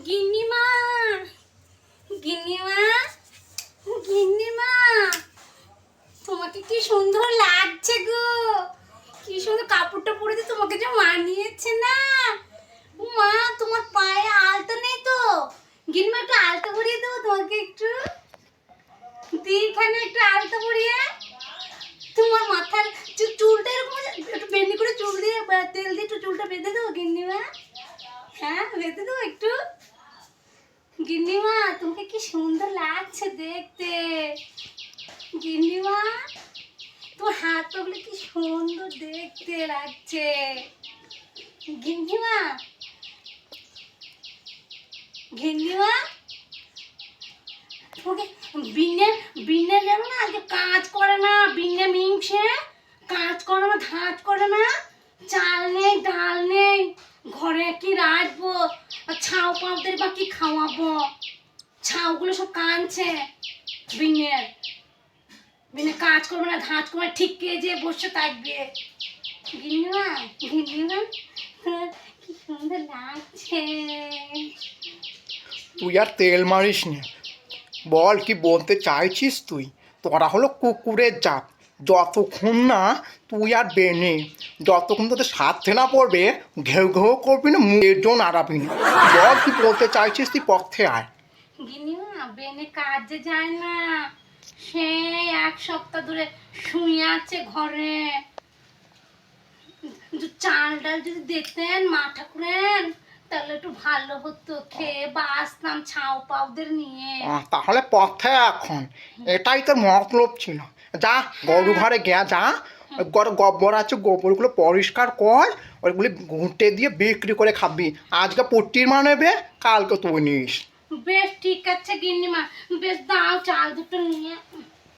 গিন্নিমা, গিন্নিমা, গিন্নিমা, তোমাকে কি সুন্দর লাগছে গো। কি সুন্দর কাপড়টা পরেছে, তোমাকে যে মানিয়েছে না। মা, তোমার পায়ে আলতা নেই তো? গিন্নিমা, একটু আলতা পরিয়ে দেবো তোমাকে, একটু দিখানে একটু আলতা পরিয়ে। তোমার মাথার চুলটা এরকম একটু বেনি করে চুল দিয়ে তেল দিয়ে একটু চুলটা বেঁধে দেবো গিন্নিমা। হ্যাঁ, বেঁধে দেবো একটু। গিন্নিমা, তোমাকে কি সুন্দর লাগছে দেখতে। গিন্নিমা, তোমার হাত পাগুলো কি সুন্দর দেখতে লাগছে। গিন্নিমা, গিন্নিমা, তোমাকে বিনে বিনে জানো না, আজকে কাজ করে না। বিনে মিংসে কাজ করে না, ধাঁচ করে না। চাল নেই, ডাল নেই, ঘরে কি রাখবো, আর ছাউ পাউদের বা কি খাওয়াবো। ছাউগুলো সব কাঁদছে। বিনের বিনে কাজ করবে না, ধাঁচ করবে না, ঠিক যে বসে থাকবে। গিন্নিমা, গিন্নিমা, কি সুন্দর লাগছে। তুই আর তেল মারিস না। বল কি বলতে চাইছিস তুই? তোরা হলো কুকুরের জাত। যতক্ষণ না তুই আর বেনে, যতক্ষণ তোদের সাথে না পড়বে, ঘেউ ঘেউ করবি না, মুখের জন্য আড়াবি না। বল কি বলতে চাইছিস, তুই পথে আয়। গিন্নিমা, বেনে কাজে যায় না। সেই এক সপ্তাহ ধরে শুয়ে আছে ঘরে। চাল ডাল যদি দিতেন মা ঠাকুরেন, তাহলে একটু ভালো হতো, খেয়ে বাঁচতাম ছাউ পাউদের নিয়ে। তাহলে পথে এখন এটাই তোর মতলব ছিল। যা গরু ঘরে গিয়া যা, ওই ঘরে গোবর আছে, গোবরগুলো পরিষ্কার কর, ওইগুলি ঘুঁটে দিয়ে বিক্রি করে খাবি। আজকে পট্টির মা নেবে, কালকে তুই নিস। বেশ ঠিক আছে গিন্নিমা, বেশ দাও চাল দুটো নিয়ে।